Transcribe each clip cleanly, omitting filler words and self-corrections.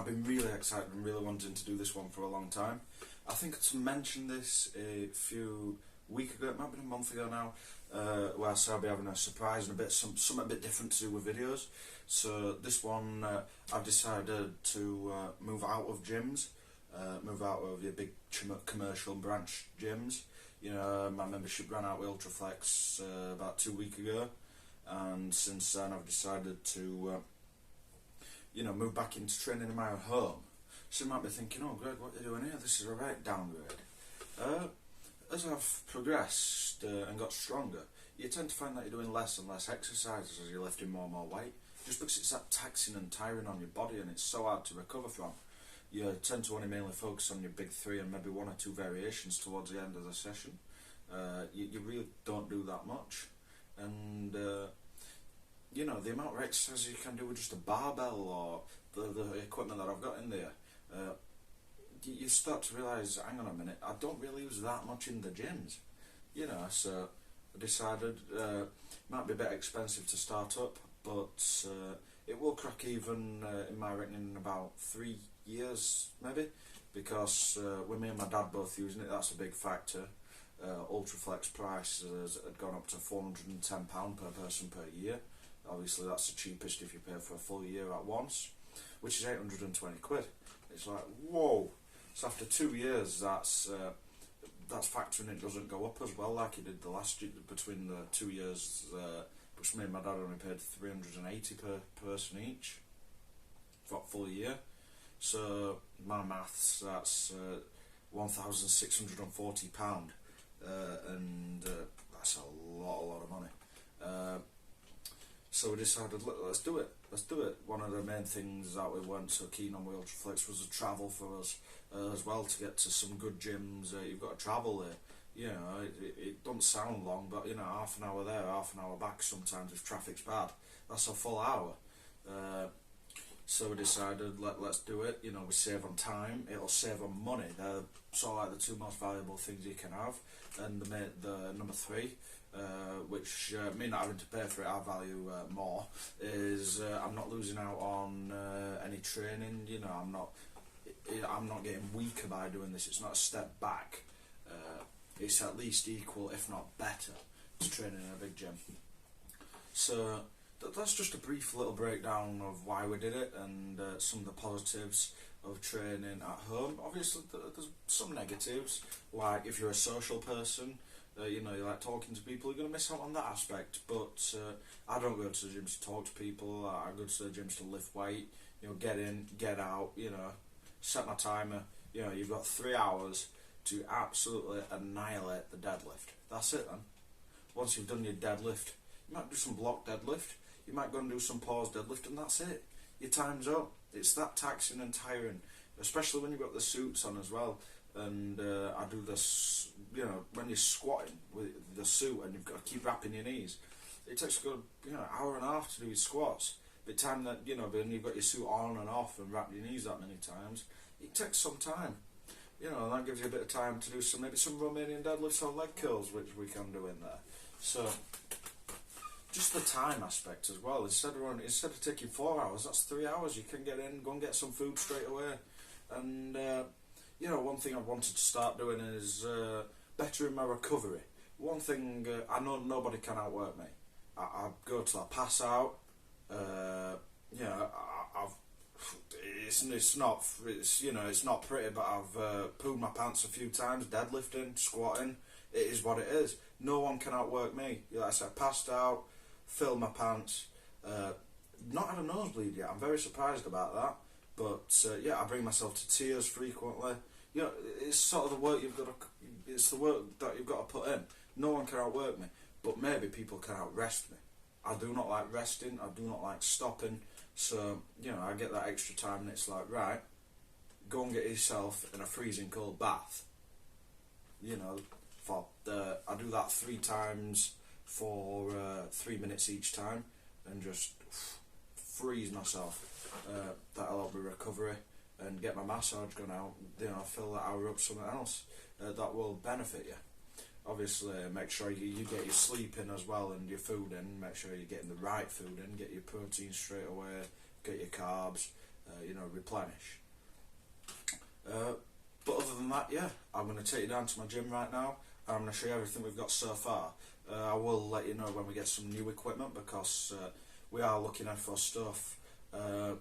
I've been really excited and really wanting to do this one for a long time. I think I mentioned this a few weeks ago, it might have been a month ago now, where I said I'll be having a surprise and something a bit different to do with videos. So this one, I've decided to move out of gyms, move out of your big commercial branch gyms. You know, my membership ran out with Ultraflex about 2 weeks ago, and since then I've decided to move back into training in my own home. So you might be thinking, oh Greg, what are you doing here? This is a right downgrade. As I've progressed and got stronger, you tend to find that you're doing less and less exercises as you're lifting more and more weight, just because it's that taxing and tiring on your body and it's so hard to recover from. You tend to want to mainly focus on your big three and maybe one or two variations towards the end of the session. You really don't do that much. And the amount of exercises you can do with just a barbell or the equipment that I've got in there, you start to realise, hang on a minute, I don't really use that much in the gyms. So I decided it might be a bit expensive to start up, but it will crack even, in my reckoning, in about 3 years maybe, because with me and my dad both using it, that's a big factor. Ultraflex price has gone up to £410 per person per year. Obviously that's the cheapest if you pay for a full year at once, which is 820 quid. It's like, whoa. So after 2 years, that's factoring it doesn't go up as well like it did the last year. Between the 2 years, which me and my dad only paid 380 per person each for a full year. So my maths, that's £1,640, and that's a lot of money. So we decided, let's do it. One of the main things that we weren't so keen on with Ultraflex was the travel for us as well. To get to some good gyms, you've got to travel there. It doesn't sound long, but half an hour there, half an hour back sometimes if traffic's bad. That's a full hour. So we decided, let's do it. We save on time, it'll save on money. They're sort of like the two most valuable things you can have. And the number three, which me not having to pay for it, I value more, is I'm not losing out on any training. I'm not getting weaker by doing this. It's not a step back. It's at least equal, if not better, to training in a big gym. So that's just a brief little breakdown of why we did it and some of the positives of training at home. Obviously there's some negatives, like if you're a social person, you like talking to people, you're going to miss out on that aspect. But I don't go to the gyms to talk to people. I go to the gyms to lift weight, get in, get out, set my timer. You've got 3 hours to absolutely annihilate the deadlift. That's it then. Once you've done your deadlift, you might do some block deadlift, you might go and do some pause deadlift, and that's it. Your time's up. It's that taxing and tiring, especially when you've got the suits on as well. And I do this, when you're squatting with the suit and you've got to keep wrapping your knees. It takes a good, hour and a half to do your squats. By the time that, when you've got your suit on and off and wrap your knees that many times, it takes some time. And that gives you a bit of time to do maybe some Romanian deadlifts or leg curls, which we can do in there. So just the time aspect as well. Instead of taking 4 hours, that's 3 hours. You can get in, go and get some food straight away. And one thing I've wanted to start doing is bettering my recovery. One thing, I know nobody can outwork me. I go till I pass out. It's not pretty, but I've pooed my pants a few times, deadlifting, squatting. It is what it is. No one can outwork me. Like I said, passed out, filled my pants, not had a nosebleed yet. I'm very surprised about that. But I bring myself to tears frequently. It's sort of the work it's the work that you've got to put in. No one can outwork me, but maybe people can outrest me. I do not like resting. I do not like stopping. So I get that extra time, and it's like, right, go and get yourself in a freezing cold bath. I do that 3 times for 3 minutes each time, and just freeze myself. That'll help me recovery and get my massage gone out. Fill that hour up something else that will benefit you. Obviously, make sure you get your sleep in as well and your food in. Make sure you're getting the right food in. Get your protein straight away. Get your carbs. replenish. But other than that, yeah, I'm going to take you down to my gym right now, and I'm going to show you everything we've got so far. I will let you know when we get some new equipment, because we are looking out for stuff. So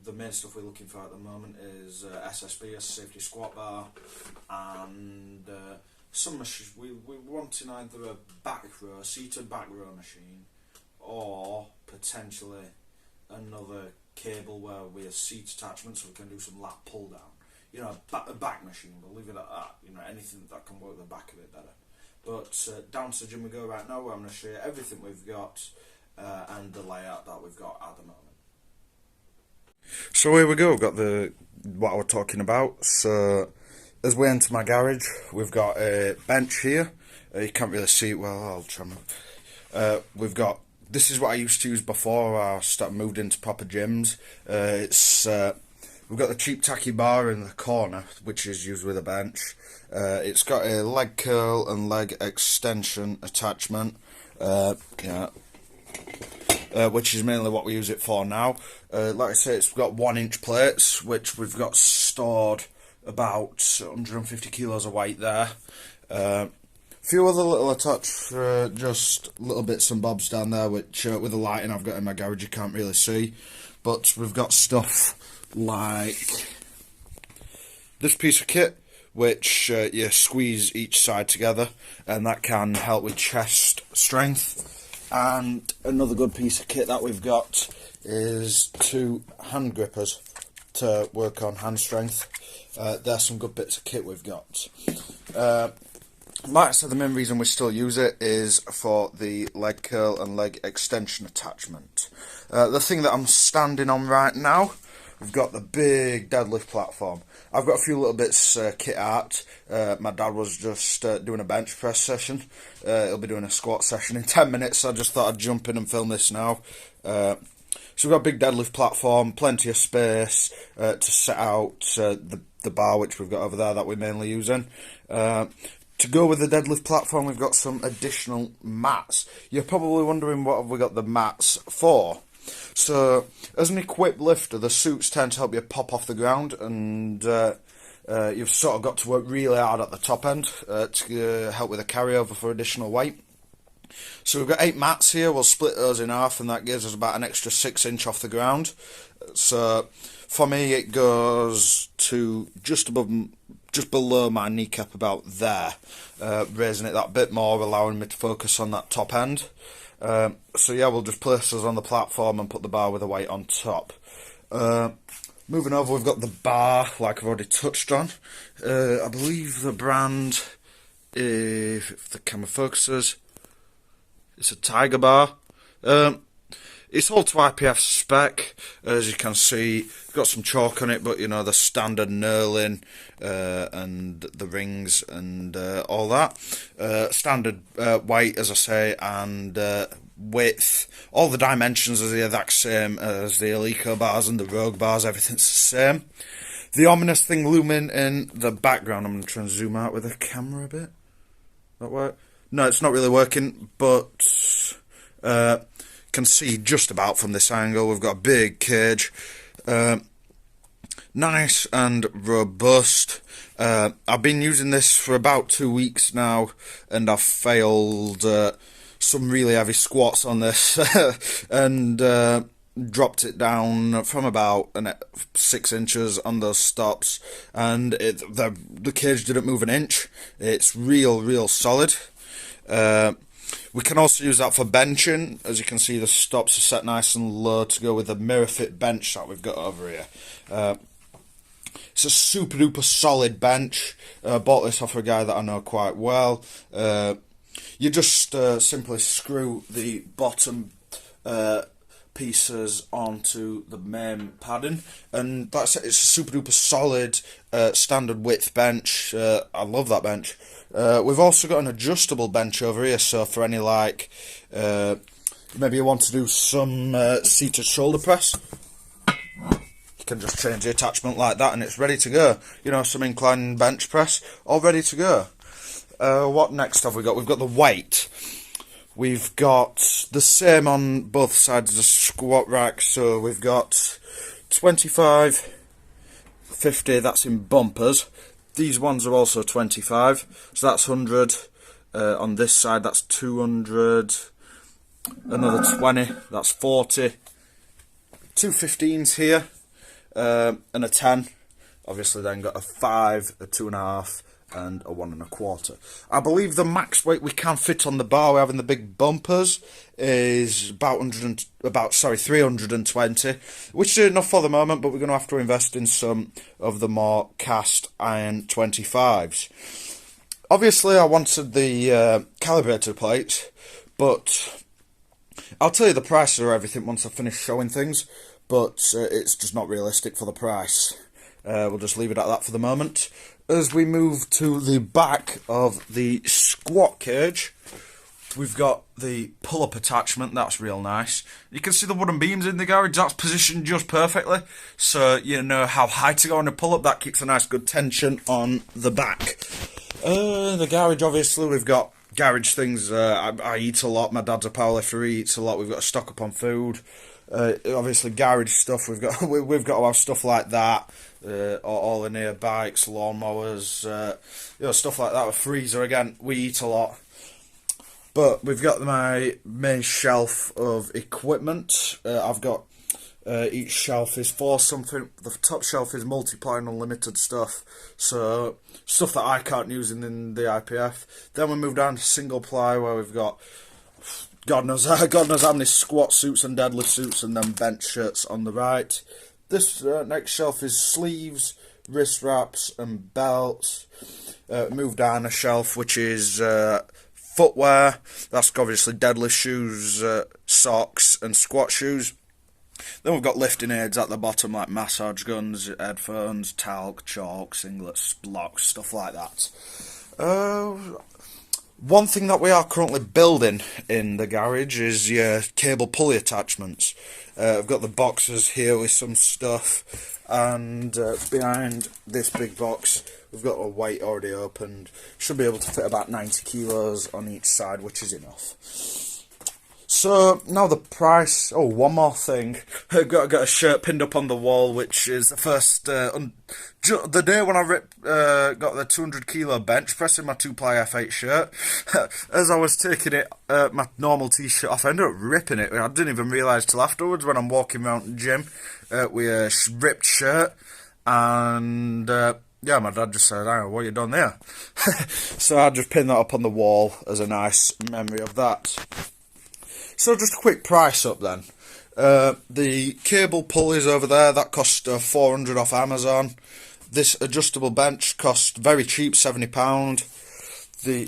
the main stuff we're looking for at the moment is SSB, a safety squat bar, and some machines. We're wanting either a seated back row machine, or potentially another cable where we have seat attachments so we can do some lat pull down. A back machine, we'll leave it at that. Anything that can work the back of it better. But down to the gym we go right now, where I'm going to show you everything we've got and the layout that we've got at the moment. So here we go, we've got what we're talking about. So as we enter my garage, we've got a bench here. You can't really see it well, I'll try and... this is what I used to use before I moved into proper gyms. We've got the cheap tacky bar in the corner, which is used with a bench. It's got a leg curl and leg extension attachment. Which is mainly what we use it for now. Like I say, it's got 1-inch plates, which we've got stored about 150 kilos of weight there. A few other little just little bits and bobs down there, which with the lighting I've got in my garage you can't really see. But we've got stuff like this piece of kit, which you squeeze each side together, and that can help with chest strength. And another good piece of kit that we've got is 2 hand grippers to work on hand strength. There's some good bits of kit we've got. Like I said, the main reason we still use it is for the leg curl and leg extension attachment. The thing that I'm standing on right now, we've got the big deadlift platform. I've got a few little bits kit out. My dad was just doing a bench press session. He'll be doing a squat session in 10 minutes, so I just thought I'd jump in and film this now. So we've got a big deadlift platform, plenty of space to set out the bar, which we've got over there that we're mainly using. To go with the deadlift platform, we've got some additional mats. You're probably wondering what have we got the mats for. So, as an equipped lifter, the suits tend to help you pop off the ground, and you've sort of got to work really hard at the top end to help with the carryover for additional weight. So we've got 8 mats here. We'll split those in half, and that gives us about an extra 6 inch off the ground. So for me, it goes to just below my kneecap, about there, raising it that bit more, allowing me to focus on that top end. So yeah, we'll just place those on the platform and put the bar with the weight on top. Moving over, we've got the bar, like I've already touched on. I believe the brand, if the camera focuses, it's a Tiger bar. It's all to IPF spec, as you can see. It's got some chalk on it, but the standard knurling and the rings and all that. Standard weight, as I say, and width. All the dimensions are the exact same as the Eleiko bars and the Rogue bars. Everything's the same. The ominous thing looming in the background. I'm going to try and zoom out with the camera a bit. That work? No, it's not really working, but can see just about from this angle. We've got a big cage, nice and robust. I've been using this for about 2 weeks now, and I've failed some really heavy squats on this and dropped it down from about 6 inches on those stops, and the cage didn't move an inch. It's real solid. We can also use that for benching. As you can see, the stops are set nice and low to go with the mirror fit bench that we've got over here. It's a super duper solid bench. Bought this off a guy that I know quite well. You just simply screw the bottom pieces onto the main padding, and that's it. It's a super duper solid standard width bench. I love that bench. We've also got an adjustable bench over here, so for any maybe you want to do some seated shoulder press, you can just change the attachment like that and it's ready to go. Some incline bench press, all ready to go. What next have we got? We've got the weight. We've got the same on both sides of the squat rack, so we've got 25.50, that's in bumpers. These ones are also 25, so that's 100. On this side, that's 200. Another 20, that's 40. Two 15s here, and a 10. Obviously, then got a 5, a 2.5, and a 1 1/4. I believe the max weight we can fit on the bar, we're having the big bumpers, is about 320, which is enough for the moment, but we're going to have to invest in some of the more cast iron 25s. Obviously, I wanted the calibrated plates, but I'll tell you the prices of everything once I finish showing things, but it's just not realistic for the price. We'll just leave it at that for the moment. As we move to the back of the squat cage, we've got the pull-up attachment. That's real nice. You can see the wooden beams in the garage. That's positioned just perfectly, so you know how high to go on a pull-up. That keeps a nice good tension on the back. The garage, obviously, we've got garage things. I eat a lot. My dad's a powerlifter. He eats a lot. We've got to stock up on food. Obviously, garage stuff. We've got to have stuff like that. All in here, bikes, lawnmowers, stuff like that. A freezer again. We eat a lot. But we've got my main shelf of equipment. I've got each shelf is for something. The top shelf is multiply and unlimited stuff. So stuff that I can't use in the IPF. Then we move down to single ply, where we've got God knows how many squat suits and deadlift suits, and then bench shirts on the right. This next shelf is sleeves, wrist wraps, and belts. Move down a shelf which is footwear. That's obviously deadlift shoes, socks, and squat shoes. Then we've got lifting aids at the bottom, like massage guns, headphones, talc, chalk, singlets, blocks, stuff like that. One thing that we are currently building in the garage is your cable pulley attachments. I've got the boxes here with some stuff, and behind this big box we've got a weight already opened. Should be able to fit about 90 kilos on each side, which is enough. So now the price. Oh, one more thing. I've got a shirt pinned up on the wall, which is the first the day when I got the 200 kilo bench press in my 2-ply F8 shirt. As I was taking it, my normal t-shirt off, I ended up ripping it. I didn't even realise till afterwards when I'm walking around the gym with a ripped shirt, and yeah, my dad just said, "Oh, what you done there?" So I just pinned that up on the wall as a nice memory of that. So just a quick price up then. The cable pulleys over there, that cost 400 off Amazon. This adjustable bench cost very cheap, £70.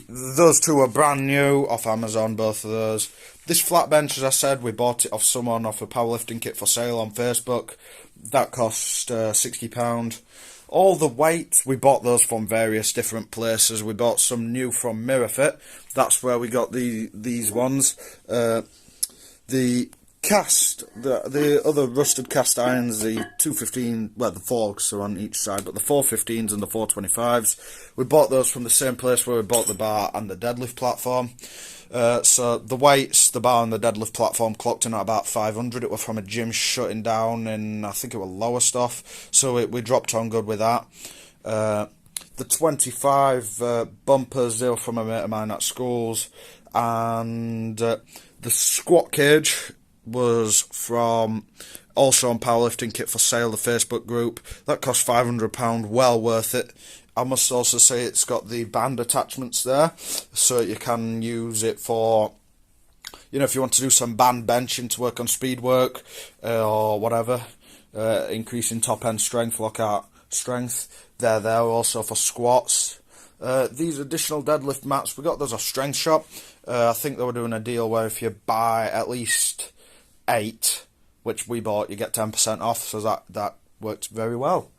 Those two are brand new off Amazon, both of those. This flat bench, as I said, we bought it off someone off a powerlifting kit for sale on Facebook. That cost £60. All the weights, we bought those from various different places. We bought some new from Mirafit. That's where we got these ones. The cast, the other rusted cast irons, the 215, well, the forks are on each side, but the 415s and the 425s, we bought those from the same place where we bought the bar and the deadlift platform. So the weights, the bar and the deadlift platform clocked in at about 500. It was from a gym shutting down in, I think it was Lowestoft, so we dropped on good with that. The 25 bumpers, they were from a mate of mine at schools, and the squat cage was from also on Powerlifting Kit for Sale, the Facebook group. That cost £500, well worth it. I must also say it's got the band attachments there, so you can use it for, if you want to do some band benching to work on speed work or whatever, increasing top end strength, lockout strength. They're there also for squats. These additional deadlift mats, we got those off Strength Shop. I think they were doing a deal where if you buy at least 8, which we bought, you get 10% off, so that worked very well.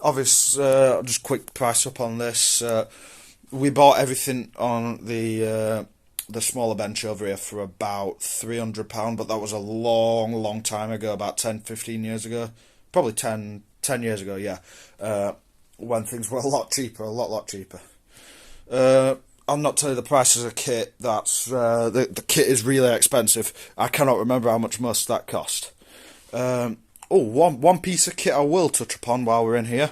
Obviously, just quick price up on this. We bought everything on the smaller bench over here for about £300, but that was a long time ago, about 10-15 years ago. Probably 10 years ago, yeah. When things were a lot cheaper, a lot cheaper. I'll not tell you the prices of kit. That's the kit is really expensive. I cannot remember how much most of that cost. Oh, one piece of kit I will touch upon while we're in here.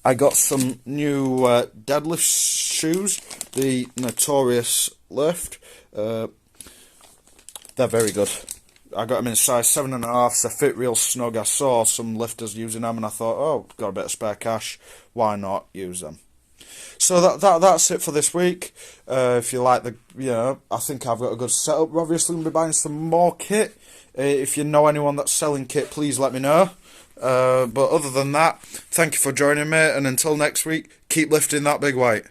I got some new deadlift shoes, the Notorious Lift. They're very good. I got them in size 7.5, they fit real snug. I saw some lifters using them and I thought, oh, got a bit of spare cash, why not use them? So that's it for this week. If you like I think I've got a good setup. We're obviously going to be buying some more kit. If you know anyone that's selling kit, please let me know. But other than that, thank you for joining me, and until next week, keep lifting that big weight.